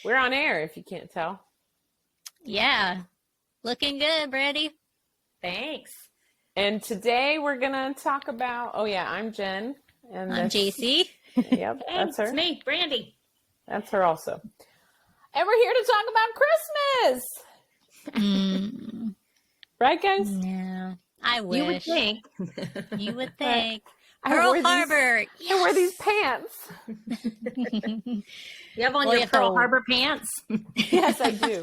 We're on air, if you can't tell. Yeah. Looking good, Brandi. Thanks. And today we're going to talk about, I'm Jen. And I'm Jacy. Yep, that's her. It's me, Brandi. That's her also. And we're here to talk about Christmas. Right, guys? Yeah. I wish. You would think. You would think. I Pearl Harbor. I wear these pants. You have on your Pearl Harbor pants? Yes, I do.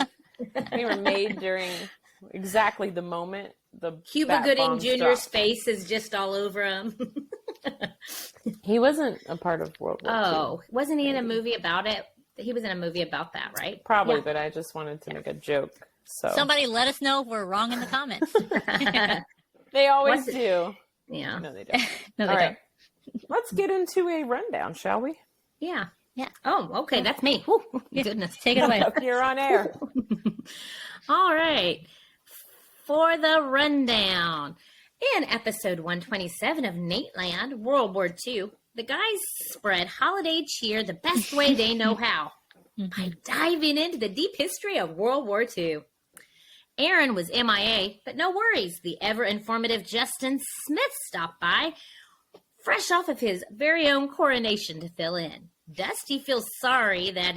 They were made during exactly the moment the Cuba Gooding Jr.'s dropped. face is just all over him. He wasn't a part of World War II. Oh, wasn't he in a movie about it? He was in a movie about that, right? Probably, but I just wanted to make a joke. So Somebody let us know if we're wrong in the comments. They always do. Yeah. No, they don't. No, they All don't. right. Let's get into a rundown, shall we? Yeah. Yeah. Oh, okay. That's me. Whew, goodness. Take it away. You're on air. All right. For the rundown. In episode 127 of Nateland, World War II, the guys spread holiday cheer the best way they know how, by diving into the deep history of World War II. Aaron was MIA, but no worries. The ever-informative Justin Smith stopped by, fresh off of his very own coronation to fill in. Dusty feels sorry that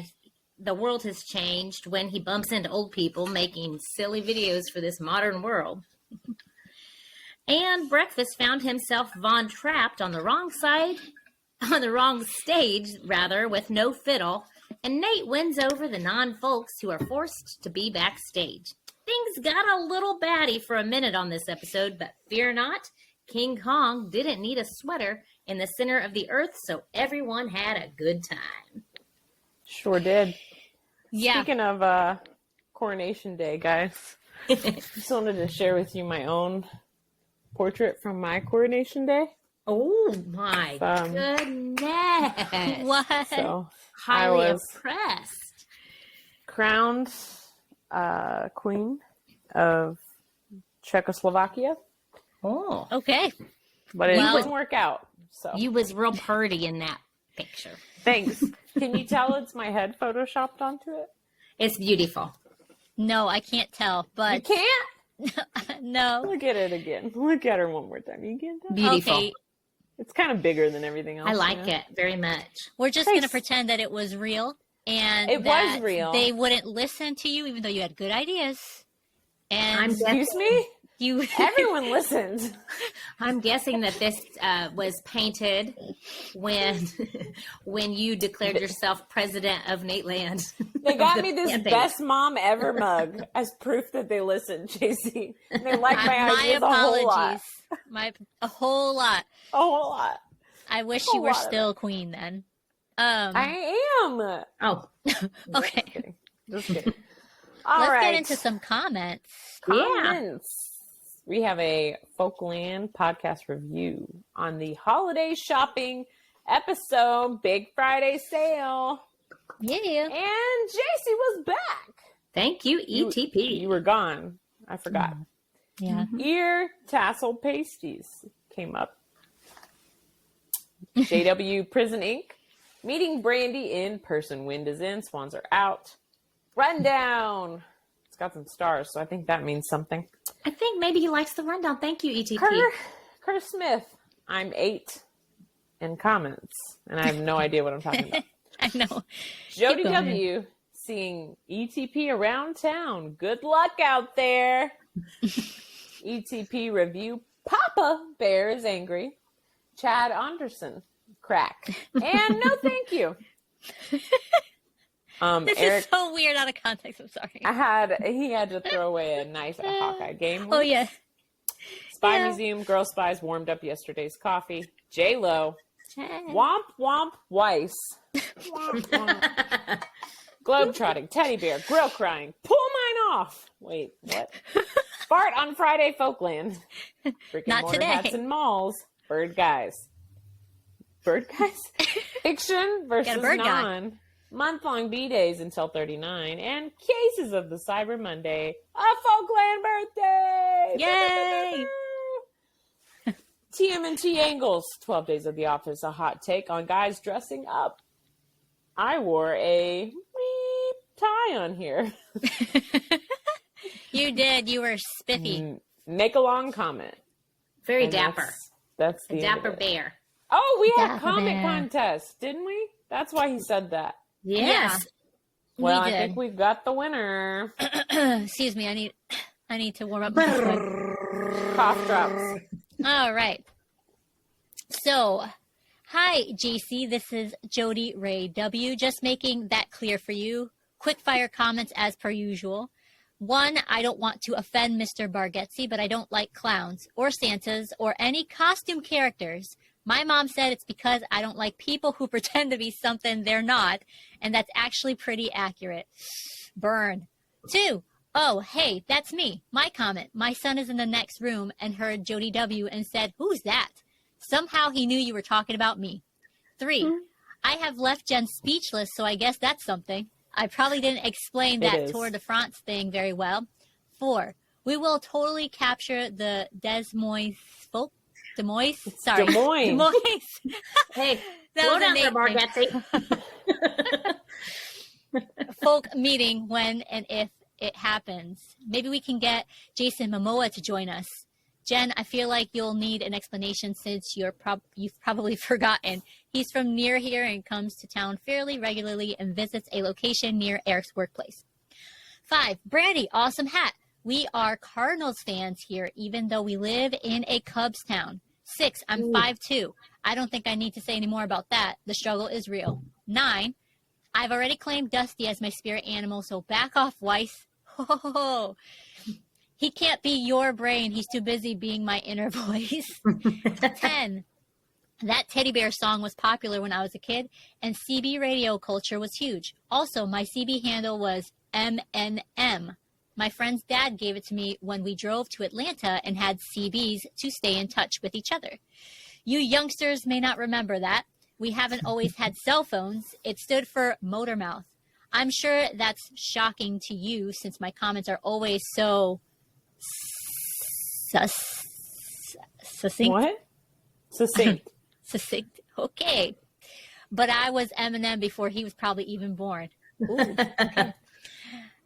the world has changed when he bumps into old people making silly videos for this modern world. And Breakfast found himself Von trapped on the wrong stage, with no fiddle, and Nate wins over the non-folks who are forced to be backstage. Things got a little batty for a minute on this episode, but fear not, King Kong didn't need a sweater in the center of the earth, so everyone had a good time. Sure did. Yeah. Speaking of Coronation Day, guys, just wanted to share with you my own portrait from my Coronation Day. Oh my goodness. What? So Highly I was impressed. crowned Queen of Czechoslovakia, Oh. Okay. but it Well- didn't work out. So You was real pretty in that picture. thanks. Can you tell it's my head photoshopped onto it? It's beautiful. No, I can't tell, You but can't? no. Look at it again. Look at her one more time. You can't tell? Beautiful. Okay. It's kind of bigger than everything else. I like you know? it very much. We're just going to Thanks. pretend that it was real and It was that real. they wouldn't listen to you even though you had good ideas. And Excuse me? you Everyone listened. I'm guessing that this was painted when you declared yourself president of Nateland. They got The me this campaign. best mom ever mug as proof that they listened, Jacy. And they like my my ideas a whole lot. apologies. A whole lot. A whole lot. I wish A you were lot of still queen then. I am. Oh, Okay. Just kidding. Just kidding. All Let's right. get into some comments. Comments. We have a Folkland podcast review on the holiday shopping episode, Big Friday sale. Yeah. And Jacy was back. thank you, ETP. You were gone. I forgot. Yeah. Ear tassel pasties came up. JW Prison Inc. Meeting Brandi in person. Wind is in. Swans are out. Rundown. It's got some stars, so I think that means something. I think maybe he likes the rundown. Thank you, ETP. Kerr Smith. I'm 8 in comments, and I have no idea what I'm talking about. I know. Jody going. W. Seeing ETP around town. Good luck out there. ETP review. Papa Bear is angry. Chad Anderson. Crack. And no thank you. This Eric, is so weird out of context. I'm sorry. he had to throw away a nice Hawkeye game. Oh, yeah. Spy Yeah. Museum, Girl Spies warmed up yesterday's coffee. J-Lo. Womp Womp Weiss. Womp Womp. Globetrotting, teddy bear, grill crying. Pull mine off. Wait, what? Fart on Friday, Folkland. Brick and Not mortar today. hats and malls. Bird guys. Bird guys? Fiction versus Got a bird guy. non. Month-long B-days until 39. And cases of the Cyber Monday. A Folkland birthday! Yay! TMNT Angles. 12 Days of the Office. A hot take on guys dressing up. I wore a tie on here. You did. You were spiffy. Make a long comment. Very And dapper. That's A the end of dapper it. bear. Oh, we had a Dapper comment bear. contest, didn't we? That's why he said that. Yes. Well, We I did. think we've got the winner. Excuse me. I need to warm up my throat. Cough drops. All right. So, hi, Jacy. This is Jody Ray W. Just making that clear for you. Quick fire comments as per usual. 1, I don't want to offend Mr. Bargetzi, but I don't like clowns or Santas or any costume characters. My mom said it's because I don't like people who pretend to be something they're not, and that's actually pretty accurate. Burn. 2, oh, hey, that's me. My comment. My son is in the next room and heard Jody W. and said, who's that? Somehow he knew you were talking about me. 3, I have left Jen speechless, so I guess that's something. I probably didn't explain It that is. Tour de France thing very well. 4, we will totally capture the Des Moines folk. Des Moines? Sorry. Des Moines. Des Moines. Hey, That slow was a down there, Nate Bargetzi. Folk meeting when and if it happens. Maybe we can get Jason Momoa to join us. Jen, I feel like you'll need an explanation since you've probably forgotten. He's from near here and comes to town fairly regularly and visits a location near Eric's workplace. 5, Brandi, awesome hat. We are Cardinals fans here, even though we live in a Cubs town. 6, I'm 5'2". I don't think I need to say any more about that. The struggle is real. 9, I've already claimed Dusty as my spirit animal, so back off, Weiss. Ho. He can't be your brain. He's too busy being my inner voice. 10, that teddy bear song was popular when I was a kid, and CB radio culture was huge. Also, my CB handle was MNM. My friend's dad gave it to me when we drove to Atlanta and had CBs to stay in touch with each other. You youngsters may not remember that. We haven't always had cell phones. It stood for motor mouth. I'm sure that's shocking to you since my comments are always so succinct. What? Succinct. Succinct. Okay. But I was Eminem before he was probably even born. Ooh, okay.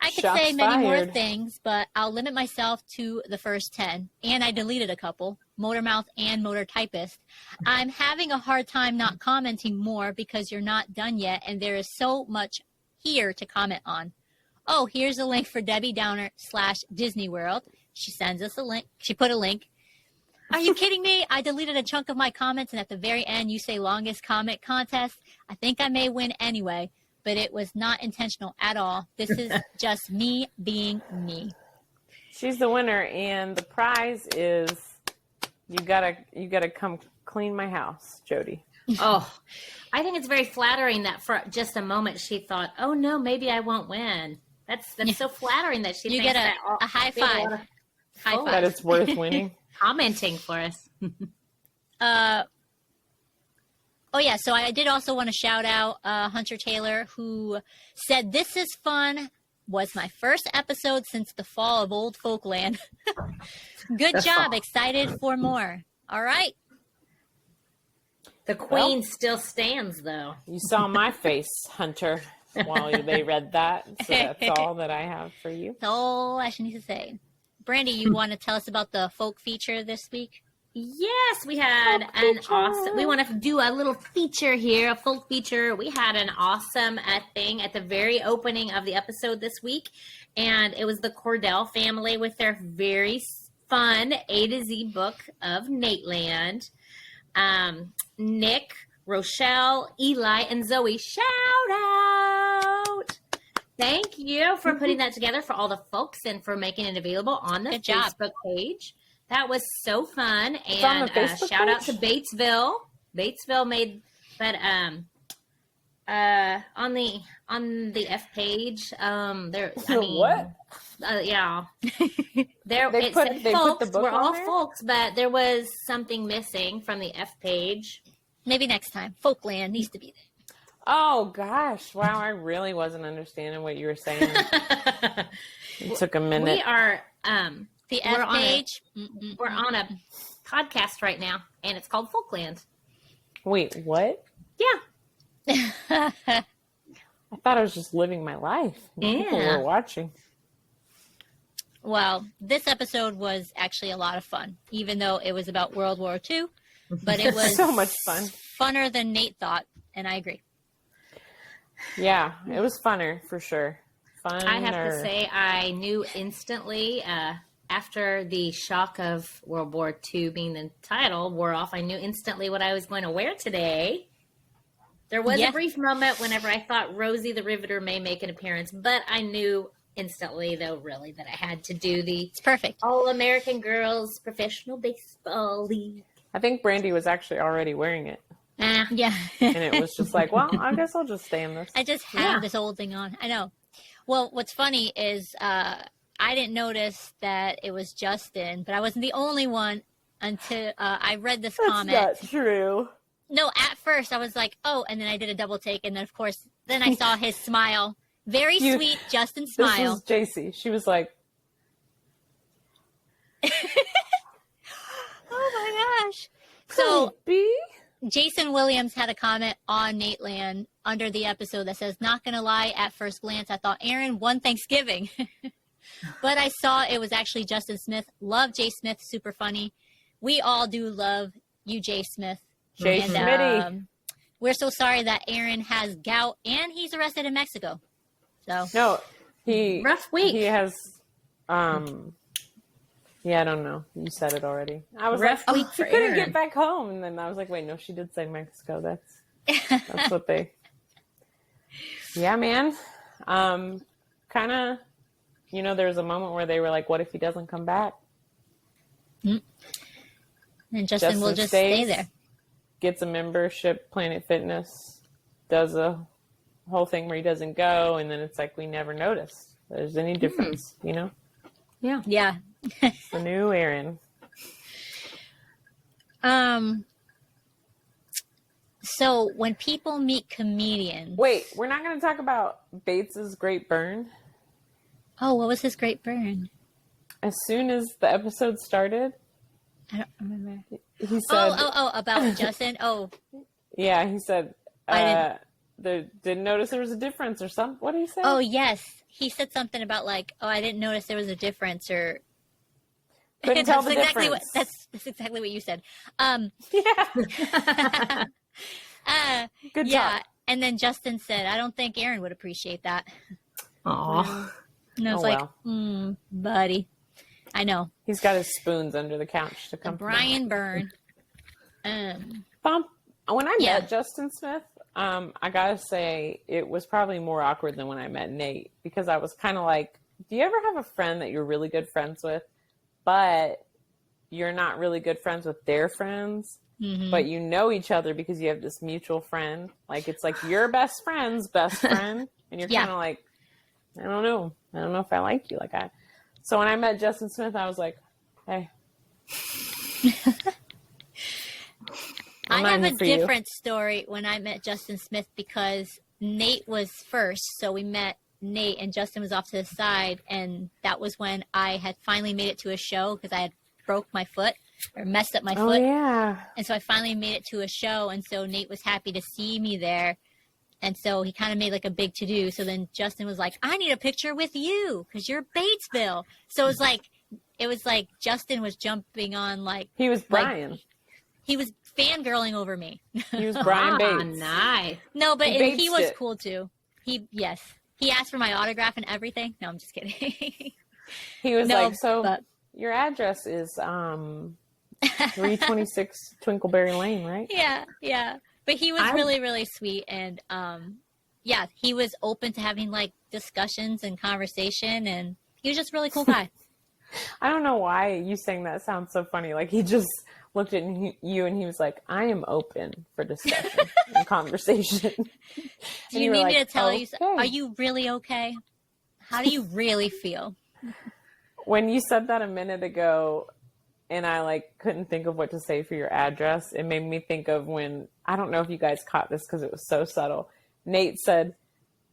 I could Shots say many more fired. things, but I'll limit myself to the first 10. And I deleted a couple, motor mouth and motor typist. I'm having a hard time not commenting more because you're not done yet, and there is so much here to comment on. Oh, here's a link for Debbie Downer / Disney World. She sends us a link. She put a link. Are you kidding me? I deleted a chunk of my comments, and at the very end, you say longest comment contest. I think I may win anyway, but it was not intentional at all. This is just me being me. She's the winner, and the prize is you gotta come clean my house, Jody. Oh, I think it's very flattering that for just a moment she thought, "Oh no, maybe I won't win." That's so flattering that she You thinks get that a high there's a five. lot of High folks That it's worth winning. commenting for us. Oh, yeah. So I did also want to shout out Hunter Taylor, who said, "This is fun. Was my first episode since the fall of Old Folkland. Good The job. fall. Excited for more." All right. The queen still stands, though. You saw my face, Hunter, while they read that. So that's all that I have for you. That's all I should need to say. Brandi, you want to tell us about the folk feature this week? Yes, we had an awesome. We want to do a little feature here, a folk feature. We had an awesome thing at the very opening of the episode this week, and it was the Cordell family with their very fun A to Z book of Nateland. Nick, Rochelle, Eli, and Zoe. Shout out! Thank you for putting that together for all the folks and for making it available on the Good job. Facebook page. That was so fun. It's on And the Facebook shout out page? to Batesville. Batesville made, but on the F page, there. I mean, What? Yeah, there. They It put- said they put folks. the book We're on all there? folks, but there was something missing from the F page. Maybe next time. Folkland needs to be there. Oh, gosh. Wow, I really wasn't understanding what you were saying. It took a minute. We are. The We're F on page. We're on a podcast right now, and it's called Folkland. Wait, what? Yeah. I thought I was just living my life. People Yeah. were watching. Well, this episode was actually a lot of fun, even though it was about World War II. But it was So much fun. Funner than Nate thought, and I agree. Yeah, it was funner for sure. Funner. I have to say, I knew instantly after the shock of World War II being the title wore off, I knew instantly what I was going to wear today. There was a brief moment whenever I thought Rosie the Riveter may make an appearance, but I knew instantly, though, really, that I had to do the It's perfect. All-American Girls Professional Baseball League. I think Brandi was actually already wearing it. Yeah. And it was just like, well, I guess I'll just stay in this. I just have this old thing on. I know. Well, what's funny is I didn't notice that it was Justin, but I wasn't the only one until I read this comment. That's not true. No, at first I was like, oh, and then I did a double take, and then of course, then I saw his smile. Very sweet Justin smile. This was Jacy. She was like, oh my gosh. So B? Jason Williams had a comment on Nateland under the episode that says, not going to lie, at first glance, I thought Aaron won Thanksgiving. But I saw it was actually Justin Smith. Love Jay Smith. Super funny. We all do love you, Jay Smith. Jay Smitty. We're so sorry that Aaron has gout and he's arrested in Mexico. So No, Rough week. He has, yeah, I don't know. You said it already. I was Rough like, week she for couldn't Aaron. get back home. And then I was like, wait, no, she did say Mexico. That's what they, yeah, man. Kind of, there was a moment where they were like, what if he doesn't come back? and Justin will just stay there. Gets a membership, Planet Fitness, does a whole thing where he doesn't go, and then it's like we never noticed there's any difference, Yeah. Yeah. The new Aaron. So when people meet comedians. Wait, we're not going to talk about Bates's great burn. Oh, what was his great burn? As soon as the episode started, I don't remember. he said, About Justin. Oh, yeah, he said, I didn't notice there was a difference or something. What did he say? oh yes. He said something about like, oh, I didn't notice there was a difference, or Couldn't tell the exactly difference. that's exactly what you said. Yeah. Good yeah. talk. And then Justin said, I don't think Aaron would appreciate that. Aw. And I was buddy. I know. He's got his spoons under the couch to come. Brian Byrne. When I met Justin Smith, I gotta say it was probably more awkward than when I met Nate, because I was kind of like, do you ever have a friend that you're really good friends with, but you're not really good friends with their friends, but you know each other because you have this mutual friend? Like, it's like your best friend's best friend, and you're kind of like, I don't know if I like you like I. So when I met Justin Smith, I was like, hey. I have a different story when I met Justin Smith, because Nate was first. So we met Nate and Justin was off to the side. And that was when I had finally made it to a show, because I had broke my foot or messed up my foot. Oh, yeah. And so I finally made it to a show. And so Nate was happy to see me there. And so he kind of made like a big to-do. So then Justin was like, I need a picture with you because you're Batesville. So it was like Justin was jumping on like. He was Brian. He was fangirling over me. He was Brian Bates. Nice. No, but he was it. cool too. He asked for my autograph and everything. No, I'm just kidding. He was your address is 326 Twinkleberry Lane, right? Yeah. But he was really, really sweet, and he was open to having like discussions and conversation, and he was just a really cool guy. I don't know why you saying that sounds so funny. Like, he just looked at you and he was like, I am open for discussion and conversation. Do you need me to tell you, are you really okay? How do you really feel? When you said that a minute ago, and I couldn't think of what to say for your address, it made me think of when, I don't know if you guys caught this because it was so subtle. Nate said,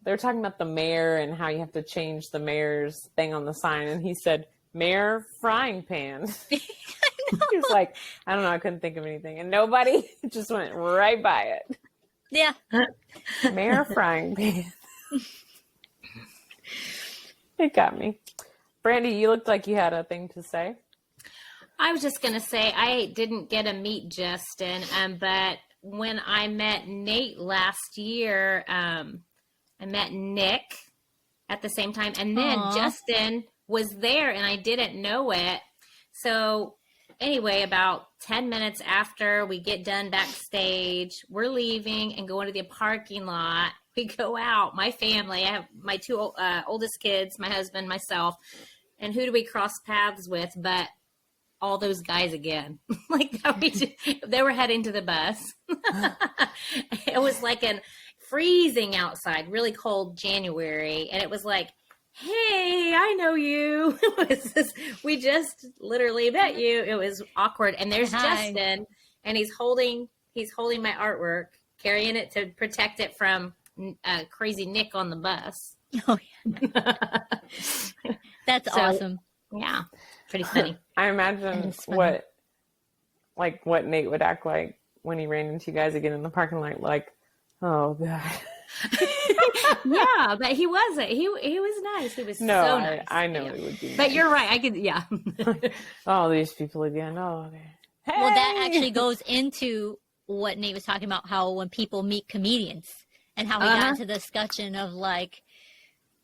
they were talking about the mayor and how you have to change the mayor's thing on the sign. And he said, Mayor Frying Pan. He was like, I don't know, I couldn't think of anything. And nobody just went right by it. Yeah. Mayor Frying Pan. It got me. Brandi, you looked like you had a thing to say. I was just going to say I didn't get to meet Justin, but when I met Nate last year, I met Nick at the same time, and then Justin was there, and I didn't know it. So anyway, about 10 minutes after we get done backstage, we're leaving and going to the parking lot. We go out, my family, I have my two oldest kids, my husband, myself, and who do we cross paths with but all those guys again? Like they were heading to the bus. It was like an freezing outside, really cold January, and it was like, hey, I know you. We just literally met you. It was awkward. And there's Justin, and he's holding my artwork, carrying it to protect it from crazy Nick on the bus. Oh yeah. That's awesome. Yeah. Pretty funny. I imagine what Nate would act like when he ran into you guys again in the parking lot, like, oh God. Yeah, but he wasn't. He was nice. He was so nice. I know he would be nice. But you're right. I could, yeah. Oh, these people again. Oh, hey! Well, that actually goes into what Nate was talking about, how when people meet comedians and how we got into the discussion of like,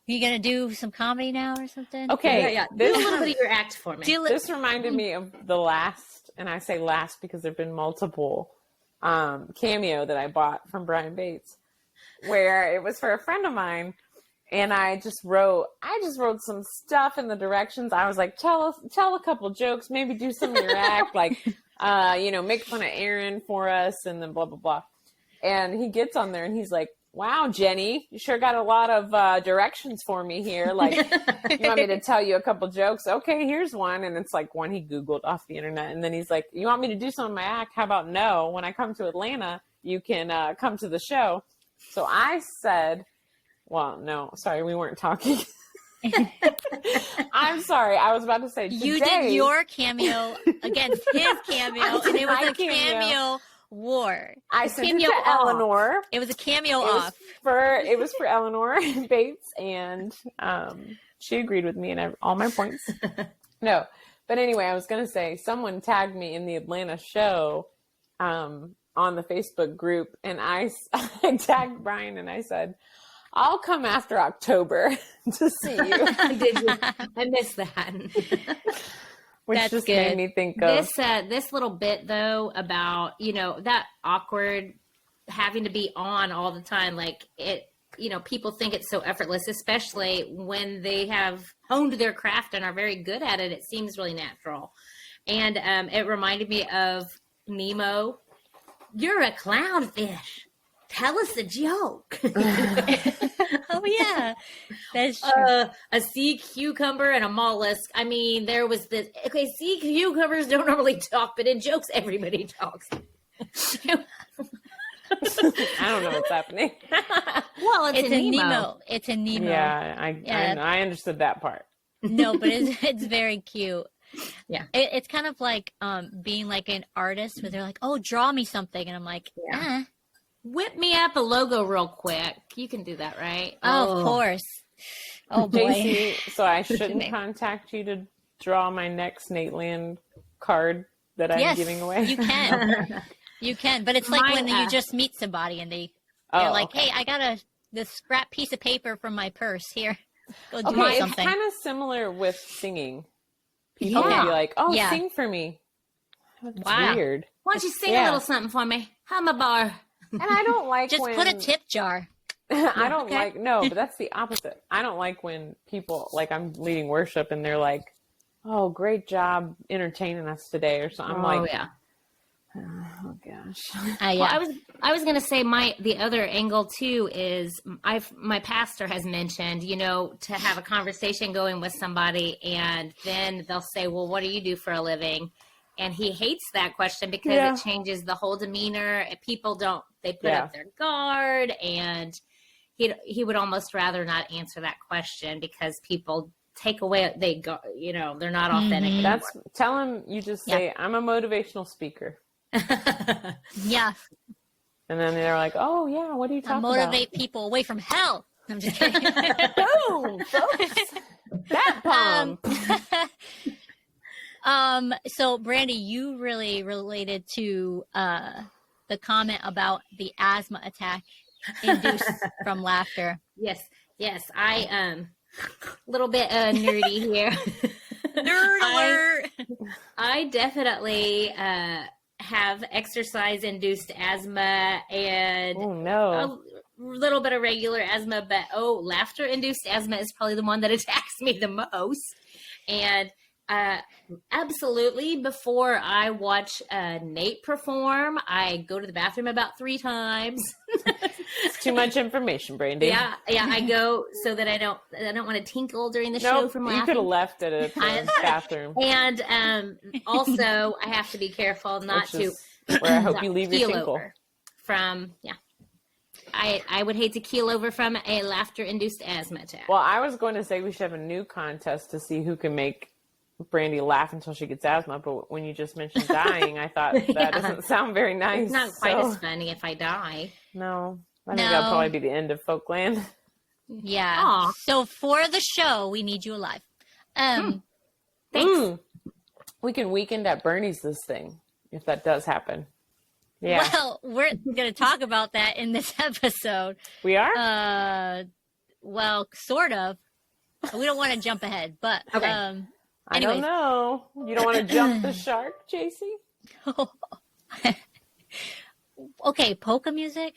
you gonna do some comedy now or something? Okay, yeah. Do a little bit of your act for me. This reminded me of the last, and I say last because there've been multiple cameo that I bought from Brian Bates, where it was for a friend of mine, and I just wrote some stuff in the directions. I was like, tell a couple jokes, maybe do some of your act, like make fun of Aaron for us, and then blah blah blah. And he gets on there and he's like, wow, Jenny, you sure got a lot of directions for me here. Like, you want me to tell you a couple jokes? Okay, here's one. And it's like one he Googled off the internet. And then he's like, you want me to do some of my act? How about no? When I come to Atlanta, you can come to the show. So I said, well, no, sorry, we weren't talking. I'm sorry. I was about to say, you did your cameo against his cameo, and it was a cameo war. I sent it to Eleanor. It was a cameo off. It was for Eleanor Bates, and she agreed with me and all my points. No, but anyway, I was going to say someone tagged me in the Atlanta show on the Facebook group, and I tagged Brian and I said, I'll come after October to see you. Did you? I missed that. Which That's just good. made me think of this little bit though about, that awkward having to be on all the time. Like it, people think it's so effortless, especially when they have honed their craft and are very good at it. It seems really natural. And it reminded me of Nemo. You're a clownfish. Tell us a joke. Oh yeah, that's true. A sea cucumber and a mollusk. I mean, there was this. Okay, sea cucumbers don't normally talk, but in jokes, everybody talks. I don't know what's happening. Well, it's a Nemo. It's a Nemo. Yeah, I understood that part. No, but it's very cute. Yeah, it's kind of like being like an artist where they're like, oh, draw me something, and I'm like, Whip me up a logo real quick. You can do that, right? Oh, of course. Oh, boy. Jacy, so I shouldn't contact you to draw my next Nateland card that I'm giving away? You can. You can. But it's like when you just meet somebody and they're like, hey, I got this scrap piece of paper from my purse. Here, go do something. It's kind of similar with singing. People will be like, oh, sing for me. That's weird. Why don't you sing a little something for me? Hum a bar. And I don't like just put a tip jar. I don't like, no, but that's the opposite. I don't like when people, like I'm leading worship and they're like, oh, great job entertaining us today or something. I'm like, oh gosh. Well, I was going to say the other angle too is my pastor has mentioned, to have a conversation going with somebody and then they'll say, well, what do you do for a living? And he hates that question because it changes the whole demeanor. People they put up their guard, and he would almost rather not answer that question because people take away, they're not authentic. Mm-hmm. Tell him you just say, I'm a motivational speaker. Yeah. And then they're like, oh yeah, what are you talking about? Motivate people away from hell. I'm just kidding. Boom, folks. That pump. So Brandi, you really related to the comment about the asthma attack induced from laughter. Yes. I little bit nerdy here. Nerd alert! I definitely have exercise-induced asthma and Oh no. a little bit of regular asthma, but laughter-induced asthma is probably the one that attacks me the most. And absolutely, before I watch Nate perform, I go to the bathroom about 3 times. It's too much information, Brandi. Yeah, I go so that I don't want to tinkle during the show from laughing. You could have left it at the bathroom. And also, I have to be careful not to. Where I hope you leave your tinkle. I would hate to keel over from a laughter-induced asthma attack. Well, I was going to say we should have a new contest to see who can make Brandi laugh until she gets asthma, but when you just mentioned dying, I thought that doesn't sound very nice. It's not quite as funny if I die. No, I think that'll probably be the end of Folkland. Yeah. Aw. So for the show, we need you alive. Thanks. We can weekend at Bernie's this thing, if that does happen. Yeah. Well, we're going to talk about that in this episode. We are? Well, sort of. We don't want to jump ahead, but Okay. I don't know. You don't want to jump the shark, Jacy? Okay, polka music.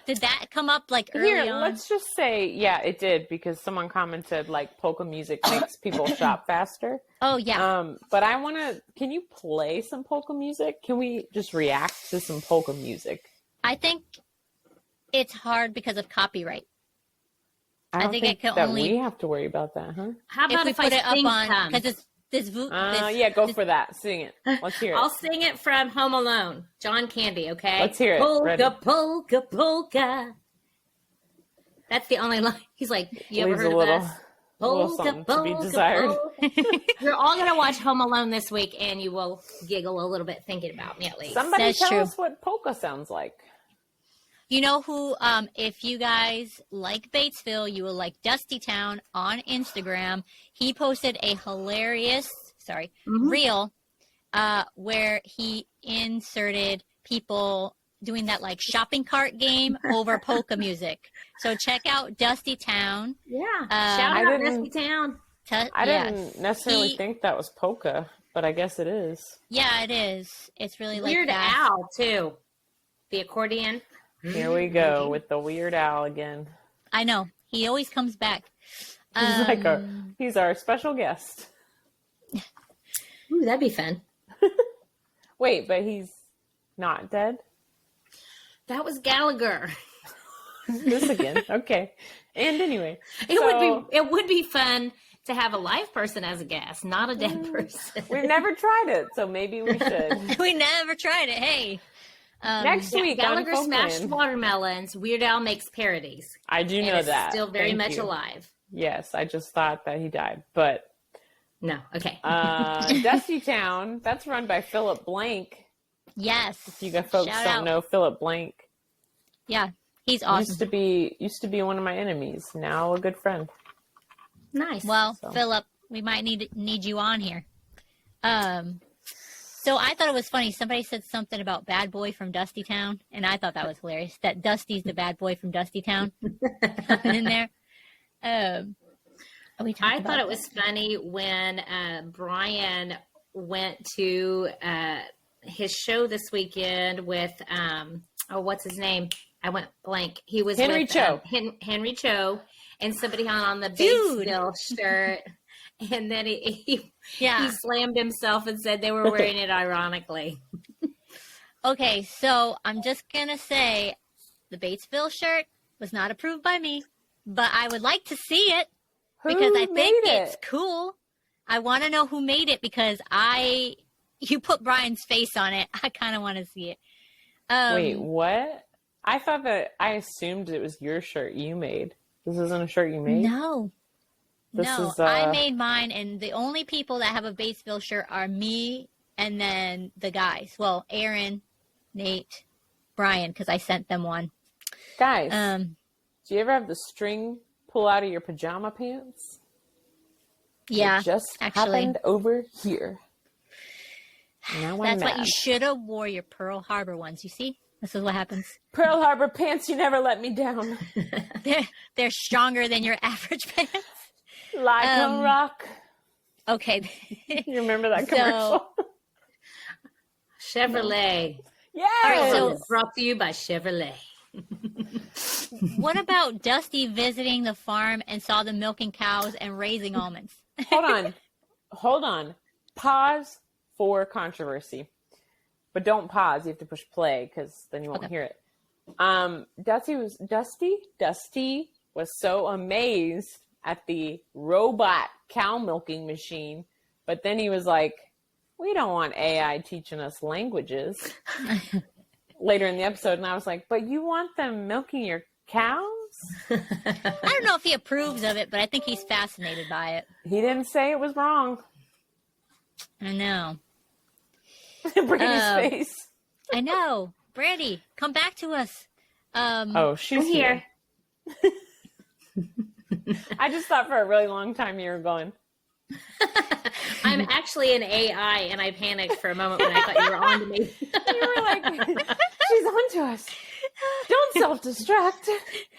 Did that come up like early on? Let's just say, yeah, it did, because someone commented like polka music makes people shop faster. Oh yeah. But I want to. Can you play some polka music? Can we just react to some polka music? I think it's hard because of copyright. I think it can that only. we have to worry about that, huh? How about if we if put I it up sing on some? because it's this. Yeah, go for that. Sing it. Let's hear it. I'll sing it from Home Alone. John Candy, okay? Let's hear it. Polka, Ready. polka, polka. That's the only line. He's like, you ever Leaves heard a of little, this? little Polka, something to be polka, desired. polka. You're all going to watch Home Alone this week, and you will giggle a little bit thinking about me at least. Somebody That's tell true. us what polka sounds like. You know who? If you guys like Batesville, you will like Dusty Town on Instagram. He posted a hilarious, reel, where he inserted people doing that like shopping cart game over polka music. So check out Dusty Town. Yeah. I Shout out didn't- Dusty Town. I didn't necessarily think that was polka, but I guess it is. Yeah, it is. It's really like Weird that. Al, too. The accordion. Here we go with the Weird Al again. I know. He always comes back. He's our special guest. Ooh, that'd be fun. Wait, but he's not dead? That was Gallagher. This again. Okay. And anyway. It would be fun to have a live person as a guest, not a dead person. We've never tried it, so maybe we should. We never tried it. Hey. Next week Gallagher on smashed Folkland. watermelons. Weird Al makes parodies. I do know and it's that. still very Thank much you. alive. Yes, I just thought that he died. But No, okay. Dusty Town, that's run by Philip Blank. Yes. If you guys folks Shout don't out. know Philip Blank. Yeah, he's awesome. Used to be one of my enemies. Now a good friend. Nice. Well, So. Philip, we might need you on here. So I thought it was funny. Somebody said something about Bad Boy from Dusty Town, and I thought that was hilarious. That Dusty's the bad boy from Dusty Town in there. I thought it was funny when Brian went to his show this weekend with what's his name? I went blank. He was Henry with Cho. Henry Cho, and somebody on the Dude. Batesville shirt. And then he Yeah. slammed himself and said they were wearing it ironically. Okay, so I'm just gonna say the Batesville shirt was not approved by me, but I would like to see it because I think made it's it? cool. I want to know who made it because you put Brian's face on it. I kind of want to see it. Wait, what? I thought I assumed it was your shirt you made. This isn't a shirt you made? No. This No, is, I made mine, and the only people that have a Batesville shirt are me and then the guys. Well, Aaron, Nate, Brian, because I sent them one. Guys, Um, do Do you ever have the string pull out of your pajama pants? Yeah, It just actually. happened over here. Now I'm That's mad. what you should have wore your Pearl Harbor ones. You see? This is what happens. Pearl Harbor pants, you never let me down. They're stronger than your average pants. Like a rock. Okay. You remember that commercial? Chevrolet. Yes! All right, so Brought to you by Chevrolet. what about Dusty visiting the farm and saw them milking cows and raising almonds? Hold on. Pause for controversy. But don't pause. You have to push play because then you won't hear it. Dusty was so amazed at the robot cow milking machine, but then he was like, we don't want AI teaching us languages later in the episode. And I was like, but you want them milking your cows? I don't know if he approves of it, but I think he's fascinated by it. He didn't say it was wrong. I know. Brandy's face. I know. Brandi, come back to us. She's here. I just thought for a really long time you were going. I'm actually an AI, and I panicked for a moment when I thought you were on to me. You were like, she's on to us. Don't self-destruct.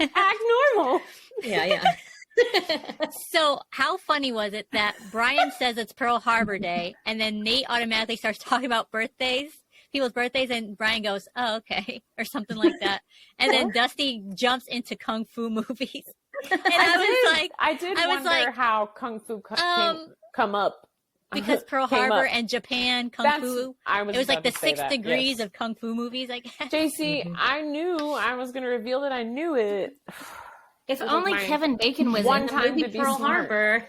Act normal. Yeah. So how funny was it that Brian says it's Pearl Harbor Day, and then Nate automatically starts talking about people's birthdays, and Brian goes, oh, okay, or something like that. And then Dusty jumps into Kung Fu movies. And I was like, how Kung Fu come up. Because Pearl Harbor and Japan, Kung Fu. It was like the 6 degrees of Kung Fu movies, I guess. Jacy, I knew I was going to reveal that I knew it. If only Kevin Bacon was one in the time movie to be Pearl smart. Harbor.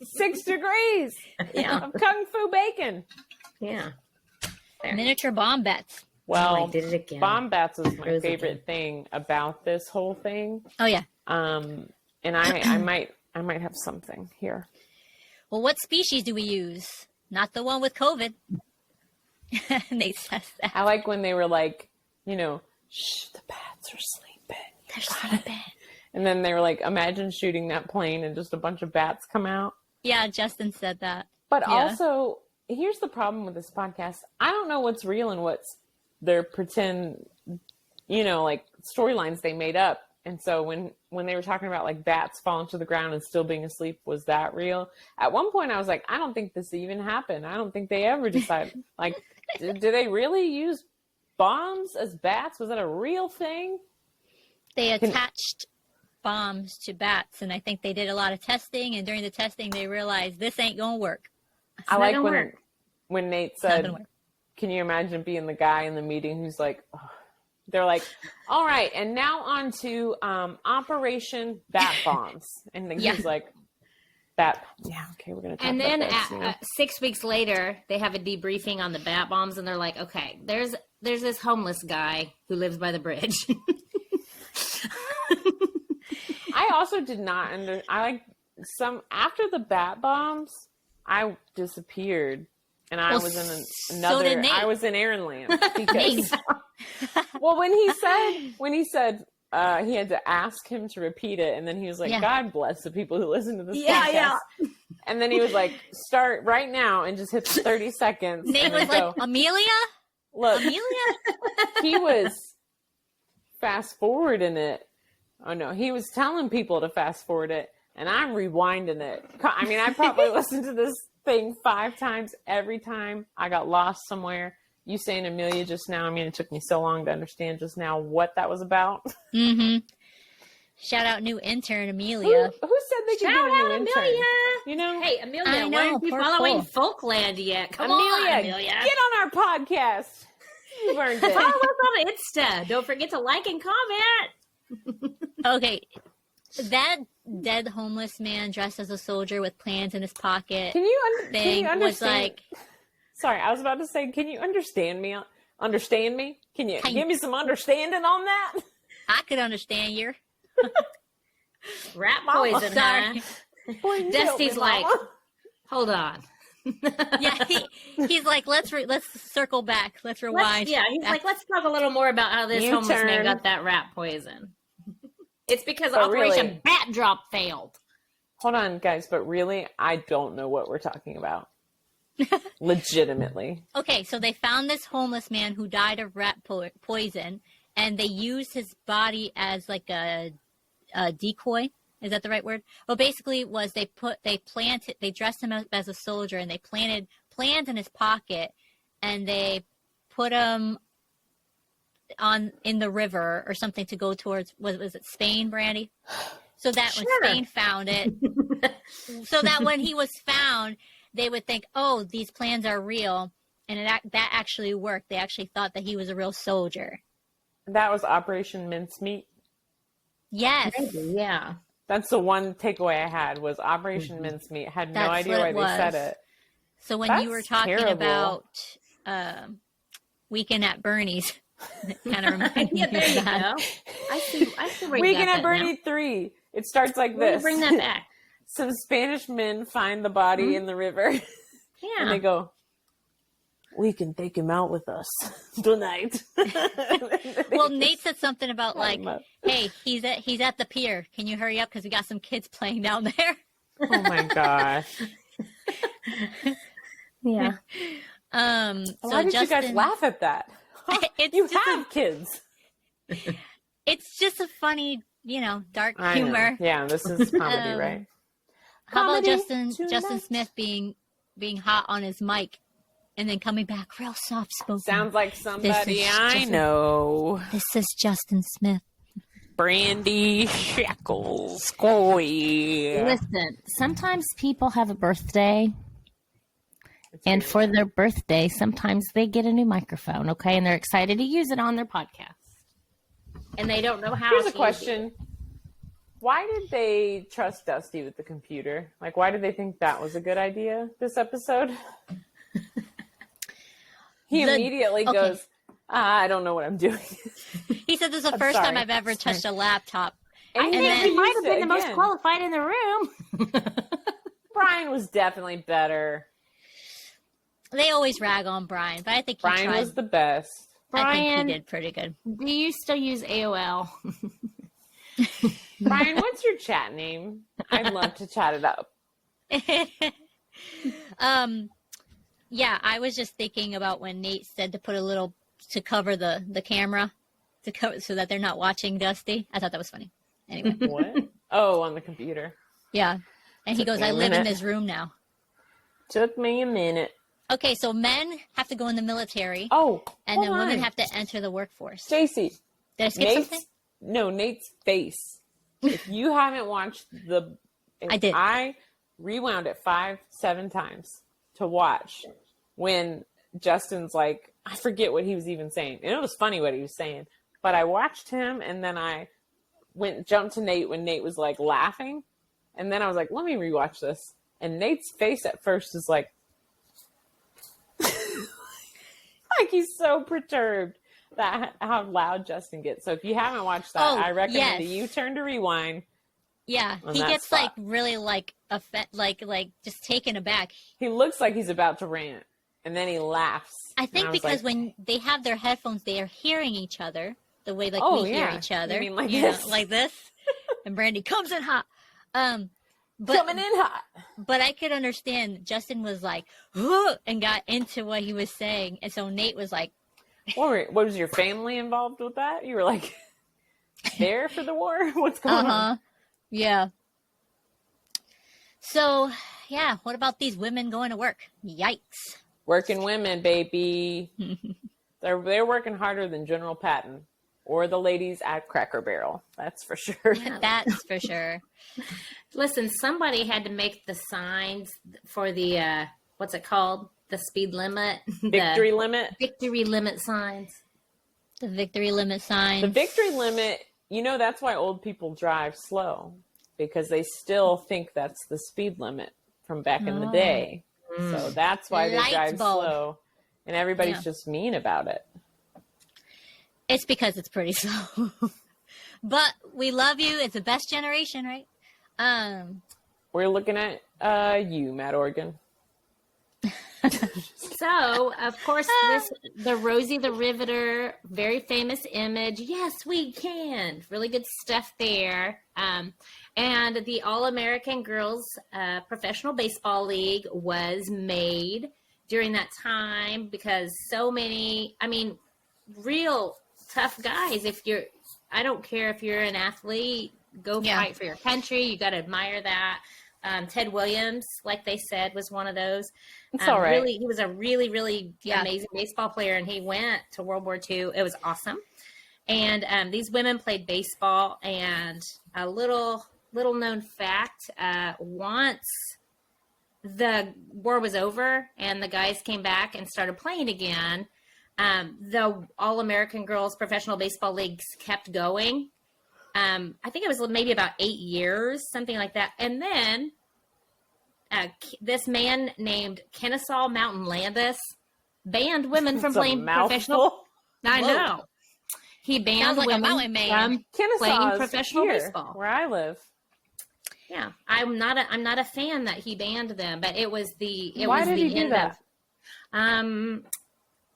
6 degrees of Kung Fu bacon. Yeah. Miniature bomb bats. Well, I did it again. Bomb bats is my favorite thing about this whole thing. Oh yeah. And I might have something here. Well, what species do we use? Not the one with COVID. Nate says that. I like when they were like, shh, the bats are sleeping. They're sleeping. And then they were like, imagine shooting that plane and just a bunch of bats come out. Yeah, Justin said that. But also, here's the problem with this podcast. I don't know what's real and what's their pretend, like storylines they made up. And so when they were talking about like bats falling to the ground and still being asleep, was that real? At one point I was like, I don't think this even happened. I don't think they ever decided. Like, do they really use bombs as bats? Was that a real thing? They attached bombs to bats, and I think they did a lot of testing, and during the testing they realized this ain't gonna work. I like when Nate said, can you imagine being the guy in the meeting who's like, oh. They're like, all right, and now on to Operation Bat Bombs. And then he's like, Bat, okay, we're going to talk about that. And then 6 weeks later, they have a debriefing on the bat bombs, and they're like, okay, there's this homeless guy who lives by the bridge. I also did not after the bat bombs, I disappeared. And I was in I was in Aaronland because, well, when he said he had to ask him to repeat it, and then he was like, God bless the people who listen to this podcast. Yeah. And then he was like, start right now and just hit the 30 seconds. Nate was like, Amelia? Look, he was fast forwarding it. Oh no, he was telling people to fast forward it, and I'm rewinding it. I mean, I probably listened to this thing 5 times. Every time I got lost somewhere. You saying Amelia just now, I mean, it took me so long to understand just now what that was about. Mm-hmm. Shout out new intern Amelia. Who said they could get a new intern? Amelia. Hey, Amelia, why aren't you following Folkland yet? Come on, Amelia. Get on our podcast. You've earned it. Follow us on Insta. Don't forget to like and comment. Okay. That dead homeless man dressed as a soldier with plans in his pocket can you understand? was like... Sorry, I was about to say, can you understand me? Understand me? Can you give me some understanding on that? I could understand you. Rat poison, huh? Dusty's like, hold on. Yeah, he's like, let's circle back. Let's rewind. He's like, let's talk a little more about how this homeless man got that rat poison. It's because But Operation really- Bat Drop failed. Hold on, guys, but really, I don't know what we're talking about. Legitimately. Okay, so they found this homeless man who died of rat poison, and they used his body as like a decoy. Is that the right word? Well, basically, it was they dressed him up as a soldier, and they planted plans in his pocket, and they put him in the river or something to go towards. Was it Spain, Brandi? So that when Spain found it, so that when he was found, they would think, oh, these plans are real. And that actually worked. They actually thought that he was a real soldier. That was Operation Mincemeat. Yes. Maybe, yeah. That's the one takeaway I had was Operation Mincemeat. Had no That's idea what why it they said was. it. So when you were That's talking terrible. about Weekend at Bernie's, it kind of reminded me Yeah, of there you that. go. I see where you Weekend got at that Bernie 3. It starts like Way to this. bring that back. Some Spanish men find the body in the river. Yeah. And they go, we can take him out with us tonight. Well, Nate said something about like, him up. hey, he's at the pier. Can you hurry up? Because we got some kids playing down there. Oh my gosh. Yeah. So Why did you guys Justin- laugh at that? It's You just have kids. It's just a funny, dark I know. humor. Yeah, this is comedy, Um, right? How about Comedy Justin tonight. Smith being hot on his mic and then coming back real soft spoken? Sounds like somebody is I just a- know. This is Justin Smith. Brandi Shackles. Coy. Listen, sometimes people have a birthday, and for their birthday, sometimes they get a new microphone, okay? And they're excited to use it on their podcast. And they don't know how Here's to a question. Why did they trust Dusty with the computer? Like, why did they think that was a good idea this episode? He immediately goes, I don't know what I'm doing. He said this is the I'm first time sorry. I've ever touched a laptop. And I he think then- he might have used been it the most again. qualified in the room. Brian was definitely better. They always rag on Brian, but I think he Brian tried. was the best. I think Brian, he did pretty good. do you still use AOL? Brian, what's your chat name? I'd love to chat it up. Yeah, I was just thinking about when Nate said to put a little to cover the camera to cover so that they're not watching Dusty. I thought that was funny. Anyway, What? Oh, on the computer. yeah. And he Took goes, me a I live in minute. this room now. Took me a minute. Okay, so men have to go in the military, Oh, and hold then women on. have to enter the workforce. Jacy. Did I skip something? Nate's face. If you haven't watched I did. I rewound it 5-7 times to watch when Justin's like, I forget what he was even saying. And it was funny what he was saying. But I watched him and then I jumped to Nate when Nate was like laughing. And then I was like, let me rewatch this. And Nate's face at first is like, like he's so perturbed that how loud Justin gets. So if you haven't watched that, Oh, I recommend yes. a U-turn to rewind. Yeah, On he that gets spot. like really like just taken aback. He looks like he's about to rant, and then he laughs. I And think was because like, when they have their headphones, they are hearing each other the way like Oh, we hear yeah. each other. You mean like know, this? like this. And Brandi comes in hot. But coming in hot. but I could understand Justin was like, and got into what he was saying, and so Nate was like, What was your family involved with that? You were like there for the war? What's going on? Yeah. So, yeah, what about these women going to work? Yikes. Working women, baby. They're working harder than General Patton or the ladies at Cracker Barrel. That's for sure. That's for sure. Listen, somebody had to make the signs for the, what's it called? The speed limit? Victory limit. Victory limit signs. The victory limit signs. The victory limit, that's why old people drive slow, because they still think that's the speed limit from back in the day. So that's why they Light drive bulb. slow. And everybody's Yeah. just mean about it. It's because it's pretty slow. But we love you. It's the best generation, right? We're looking at you, Matt Organ. So, of course, the Rosie the Riveter, very famous image. Yes, we can. Really good stuff there. And the All-American Girls Professional Baseball League was made during that time because so many, real tough guys. I don't care if you're an athlete, go fight for your country. You got to admire that. Ted Williams, like they said, was one of those. It's all right. Really, he was a really, really amazing baseball player, and he went to World War II. It was awesome. And these women played baseball. And a little known fact: once the war was over and the guys came back and started playing again, the All-American Girls Professional Baseball Leagues kept going. I think it was maybe about 8 years, something like that. And then this man named Kennesaw Mountain Landis banned women from playing professional. I know. He banned like women from playing professional baseball. Where I live. Yeah, I'm not a fan that he banned them, but it was the Why did he do that?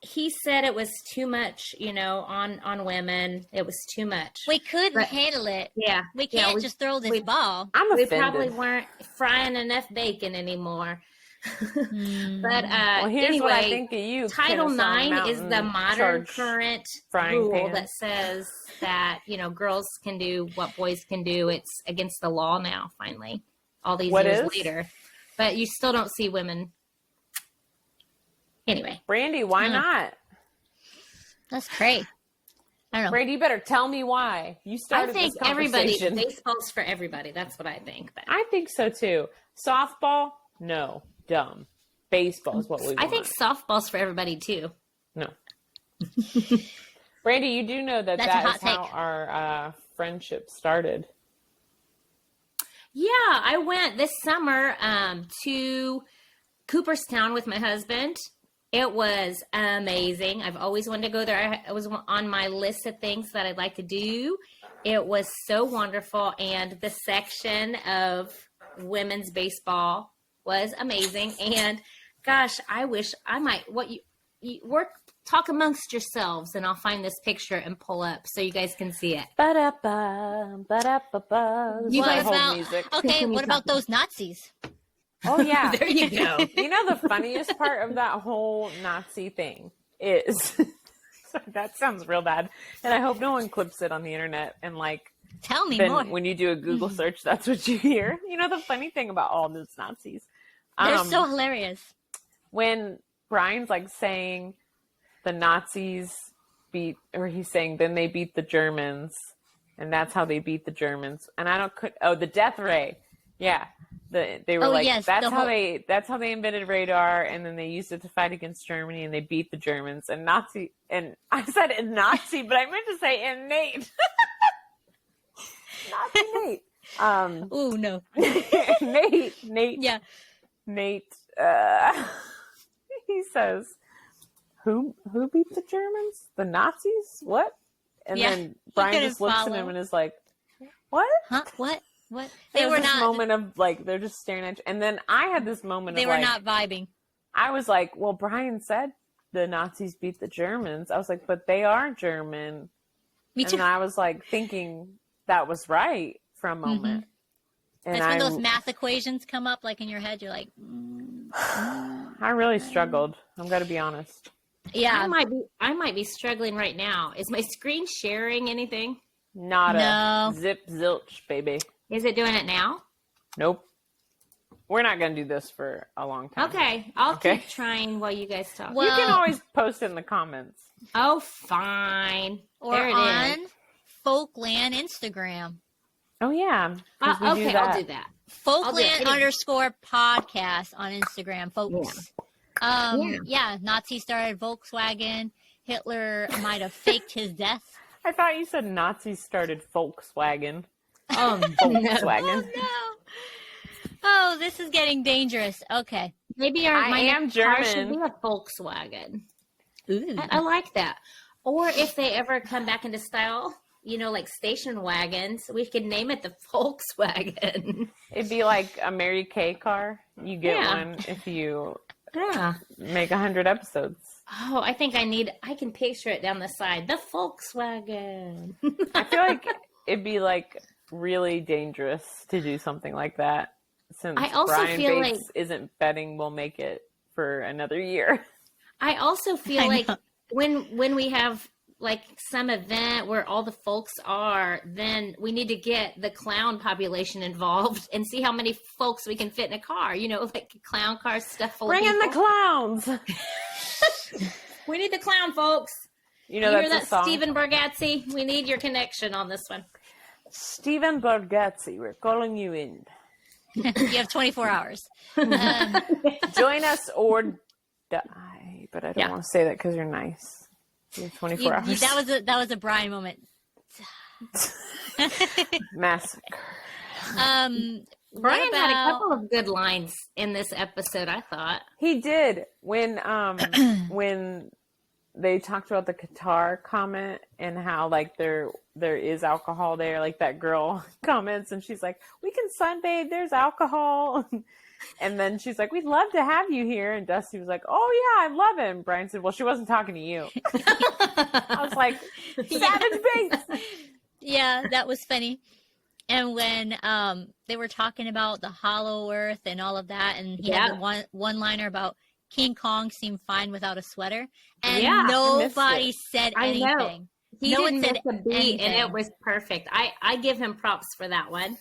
He said it was too much, on women. It was too much. We couldn't handle it. Yeah. We can't just throw this ball. I'm offended. We probably weren't frying enough bacon anymore. But here's anyway, what I think of you. Title IX is the modern current rule pan. that says that, girls can do what boys can do. It's against the law now, finally, all these years later. But you still don't see women. Anyway. Brandi, why not? That's great. I don't know. Brandi, you better tell me why. You started this conversation. Baseball's for everybody. That's what I think. But I think so too. Softball? No. Dumb. Baseball is what we want. I think softball's for everybody too. No. Brandi, you do know that is how our friendship started. Yeah, I went this summer to Cooperstown with my husband. It was amazing. I've always wanted to go there. It was on my list of things that I'd like to do. It was so wonderful. And the section of women's baseball was amazing. And gosh, I wish I might, talk amongst yourselves and I'll find this picture and pull up so you guys can see it. Ba-da-ba, ba-da-ba-ba. You guys okay, what about those Nazis? Oh, yeah. There you go. You know, the funniest part of that whole Nazi thing is, that sounds real bad. And I hope no one clips it on the internet and tell me then more. When you do a Google search, that's what you hear. You know, the funny thing about all those Nazis. They're so hilarious. When Brian's saying the Nazis he's saying then they beat the Germans and that's how they beat the Germans. And the death ray. Yeah. They were yes, that's how they invented radar, and then they used it to fight against Germany, and they beat the Germans. And Nazi, and I said in Nazi, but I meant to say innate. Nazi Nate. Oh no. Nate. Yeah. Nate. He says, "Who beat the Germans? The Nazis? What?" And then Brian just looks at him and is like, "What? Huh? What? What? They were not moment of they're just staring at you. And then I had this moment they of were not vibing. I was like, well, Brian said the Nazis beat the Germans. I was like, but they are German. Me too. And I was thinking that was right for a moment. Mm-hmm. And when those math equations come up in your head, you're like, I really struggled. I'm gonna be honest. Yeah. I might be struggling right now. Is my screen sharing anything? Nada. No. Zip zilch, baby. Is it doing it now? Nope. We're not going to do this for a long time. Okay. I'll keep trying while you guys talk. Well, you can always post it in the comments. Oh, fine. Or there it on is. Folkland Instagram. Oh, yeah. Okay, I'll do that. Folkland _podcast on Instagram, folks. Yeah. Nazi started Volkswagen. Hitler might have faked his death. I thought you said Nazis started Volkswagen. Volkswagen. Oh, no. Oh, this is getting dangerous. Okay. Maybe my next car should be a Volkswagen. Ooh. I like that. Or if they ever come back into style, station wagons, we could name it the Volkswagen. It'd be like a Mary Kay car. You get one if you Yeah. make 100 episodes. Oh, I think I can picture it down the side. The Volkswagen. I feel like it'd be like really dangerous to do something like that, since I also Brian feel Bates like- isn't betting we'll make it for another year. I also feel I like know. when we have like some event where all the folks are, then we need to get the clown population involved and see how many folks we can fit in a car. You know, like a clown car stuff full Bring of in the people. clowns. We need the clown folks. You know, You hear that's that, a song. Stephen Bargatze? We need your connection on this one. Stephen Bargatze, we're calling you in. You have 24 hours. Join us or die. But I don't Yeah. want to say that because you're nice. You have 24 hours. That was a Brian moment. Massacre. What Brian had a about- couple of good lines in this episode, I thought. He did when they talked about the Qatar comment and how like there is alcohol there. Like that girl comments and she's like, "We can sunbathe. There's alcohol." And then she's like, "We'd love to have you here." And Dusty was like, "Oh yeah, I love it." And Brian said, "Well, she wasn't talking to you." I was like, "Savage Bates." Yeah, that was funny. And when they were talking about the Hollow Earth and all of that, and he had the one liner about King Kong seemed fine without a sweater, and Yeah, I missed nobody it. said I know. anything. He No one didn't said miss a beat, and anything. it was perfect. I give him props for that one.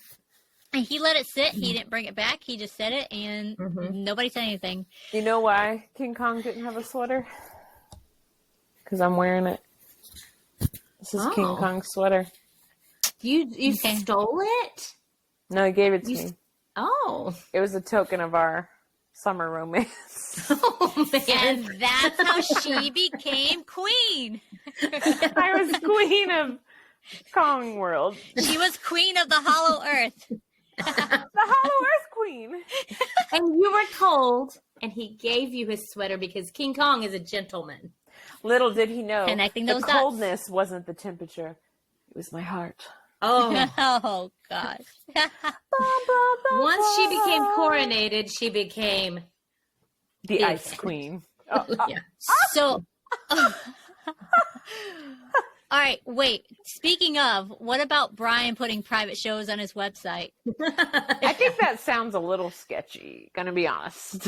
And he let it sit. He didn't bring it back. He just said it, and Mhm. nobody said anything. You know why King Kong didn't have a sweater? Because I'm wearing it. This is King Oh. Kong's sweater. You Okay. stole it? No, he gave it to You me. Oh. It was a token of our summer romance. Oh, man. And that's how she became queen. I was queen of Kong World. She was queen of the Hollow Earth. The Hollow Earth Queen. And you were told, and he gave you his sweater because King Kong is a gentleman. Little did he know, Connecting the those dots. coldness wasn't the temperature. It was my heart. Oh. Oh, gosh. Once she became coronated, she became... The Ice Queen. Oh, Yeah. So, all right, wait. Speaking of, what about Brian putting private shows on his website? I think that sounds a little sketchy, gonna be honest.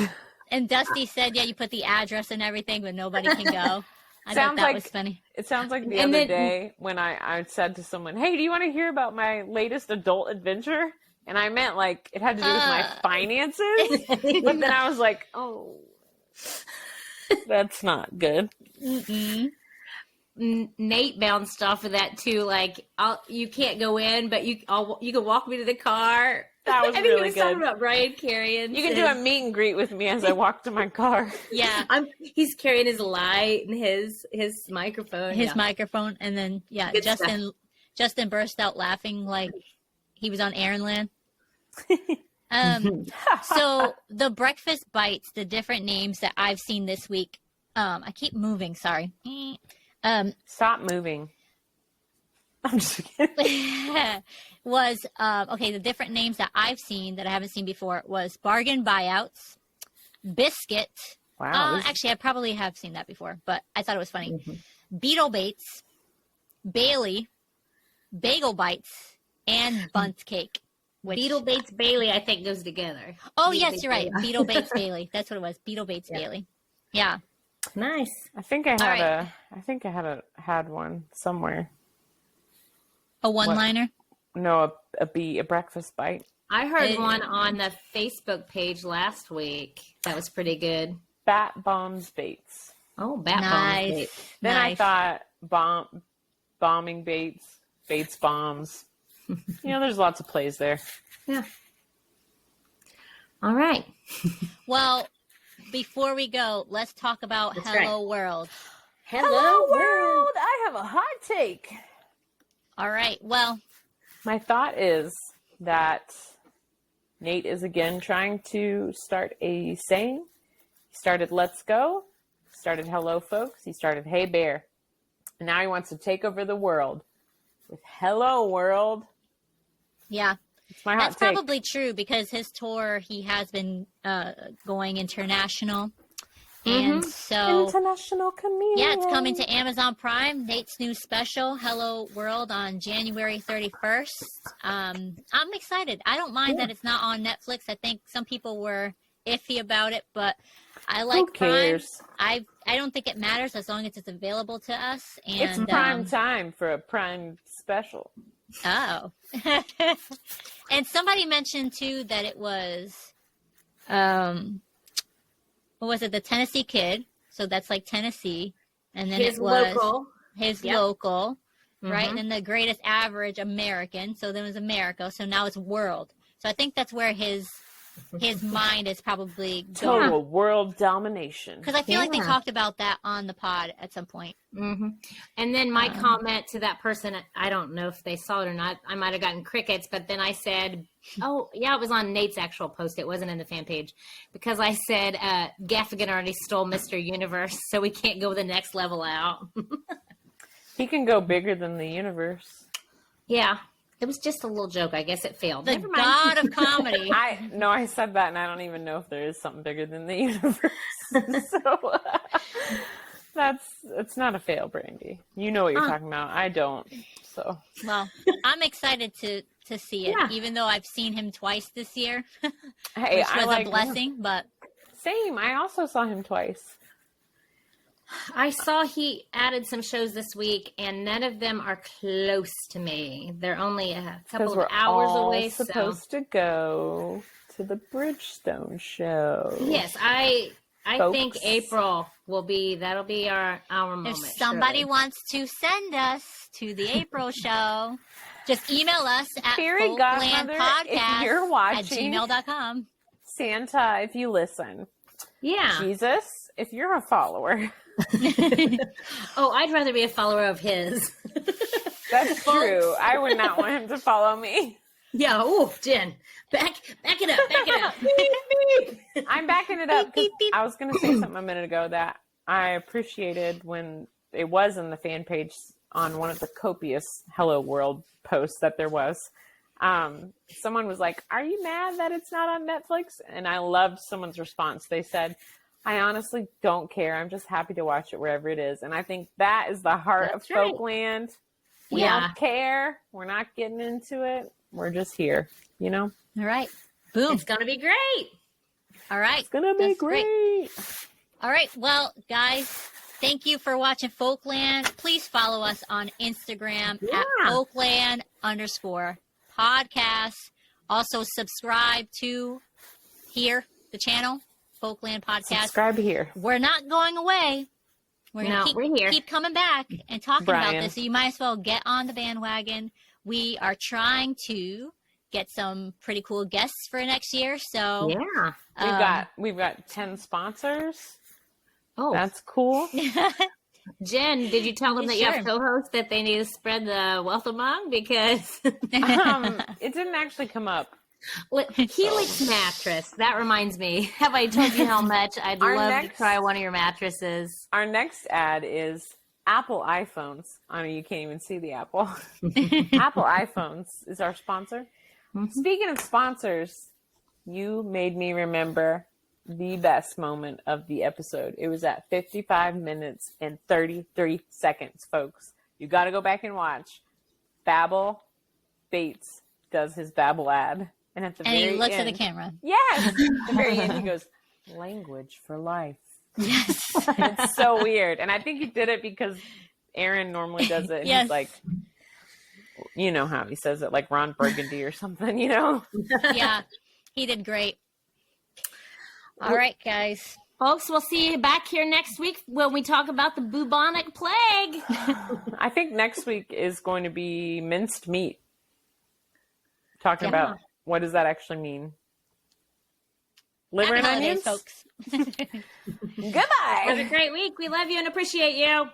And Dusty said, yeah, you put the address and everything, but nobody can go. I thought Sounds that like- was funny. It sounds like the And other then- day when I said to someone, "Hey, do you want to hear about my latest adult adventure?" And I meant like it had to do with my finances. But then I was like, "Oh, that's not good." Mm-mm. Nate bounced off of that too. Like, you can't go in, but you can walk me to the car. That was I think he really was talking good. about Brian carrying. You can do a meet and greet with me as I walk to my car. Yeah, He's carrying his light and his microphone. his yeah. microphone, and then Good Justin burst out laughing like he was on Aaronland. So the breakfast bites, the different names that I've seen this week. I keep moving. Sorry. Stop moving. I'm just kidding. Was okay. The different names that I've seen that I haven't seen before was bargain buyouts, biscuit. Wow. this- Actually, I probably have seen that before, but I thought it was funny. Beetle Baits, Bailey, Bagel Bites, and Bunt Cake. Which, Beetle Bates Bailey, I think, goes together. oh, Beetle yes, Bates you're right. Bailey. Beetle Bates Bailey. That's what it was. Beetle Bates Bailey. Yeah. Nice. I think I had right. had one somewhere. A one-liner. No, a breakfast bite. I heard It- one on the Facebook page last week. That was pretty good. Bat bombs baits. Oh, bat Nice. bombs. Then Nice. I thought bombing baits, baits bombs. There's lots of plays there. Yeah. All right. Well, before we go, let's talk about That's Hello World. Hello, world. I have a hot take. All right. Well, My thought is that Nate is again trying to start a saying. He started "Let's go," he started "Hello, folks," he started "Hey, bear," and now he wants to take over the world with "Hello, world." yeah. It's my hot That's take. probably true because his tour, he has been going international. And so, International Chameleon. yeah, it's coming to Amazon Prime. Nate's new special, Hello World, on January 31st. I'm excited. I don't mind that it's not on Netflix. I think some people were iffy about it, but I like Who cares? Prime. I don't think it matters as long as it's available to us. And It's prime time for a Prime special. Oh. And somebody mentioned too that it was what was it, the Tennessee Kid? So that's like Tennessee. And then His it was local. his Yep. local, right? Mhm. And then the greatest average American. So then it was America. So now it's world. So I think that's where his mind is probably going. Total world domination. Because I feel like they Yeah. talked about that on the pod at some point. Mm-hmm. And then my comment to that person, I don't know if they saw it or not. I might have gotten crickets, but then I said, oh, yeah, it was on Nate's actual post. It wasn't in the fan page. Because I said, Gaffigan already stole Mr. Universe, so we can't go the next level out. He can go bigger than the universe. Yeah. It was just a little joke. I guess it failed. The Never mind. god of comedy. I said that, and I don't even know if there is something bigger than the universe. So it's not a fail, Brandi. You know what you're talking about. I don't. So Well, I'm excited to see it, Yeah. even though I've seen him twice this year, hey, which I was like a blessing. But Same. I also saw him twice. I saw he added some shows this week, and none of them are close to me. They're only a couple Because of we're hours all away. supposed to go to the Bridgestone show. Yes, I think Folks. April that'll be our moment. if somebody surely. wants to send us to the April show, just email us at Fairy Godmother, if you're watching. @gmail.com. Santa, if you listen. Yeah. Jesus, if you're a follower. Oh, I'd rather be a follower of his. That's true. I would not want him to follow me. Yeah. Oh, Jen, back it up, back it up. I'm backing it up. 'Cause Beep, beep. I was going to say something a minute ago that I appreciated when it was in the fan page on one of the copious Hello World posts that there was. Someone was like, "Are you mad that it's not on Netflix?" And I loved someone's response. They said, "I honestly don't care. I'm just happy to watch it wherever it is." And I think that is the heart That's of right. Folkland. We Yeah. don't care. We're not getting into it. We're just here, you know? All right. Boom. It's gonna be great. All right. It's going to be That's great. All right. Well, guys, thank you for watching Folkland. Please follow us on Instagram at Folkland_podcast. Also subscribe to the channel, Folkland Podcast. Subscribe here. We're not going away. We're No, going we're to here. keep coming back and talking Brian. about this. So you might as well get on the bandwagon. We are trying to get some pretty cool guests for next year. So Yeah. We've got 10 sponsors. Oh, That's cool. Jen, did you tell them that you Sure. have co-hosts that they need to spread the wealth among? Because It didn't actually come up. Helix mattress. That reminds me. Have I told you how much I'd Our love next- to try one of your mattresses? Our next ad is Apple iPhones. I know you can't even see the Apple. Apple iPhones is our sponsor. Mhm. Speaking of sponsors, you made me remember the best moment of the episode. It was at 55 minutes and 33 seconds, folks. You got to go back and watch. Babbel Bates does his Babbel ad. And at the And very he looks end, at the camera. Yes! At the very end, he goes, "Language for life." Yes. It's so weird. And I think he did it because Aaron normally does it. And Yes. he's like, you know how he says it, like Ron Burgundy or something, you know? Yeah. He did great. All right, guys. Folks, we'll see you back here next week when we talk about the bubonic plague. I think next week is going to be minced meat. Talking Yeah. about what does that actually mean? Liver Happy and holidays, onions? folks. Goodbye. Have a great week. We love you and appreciate you.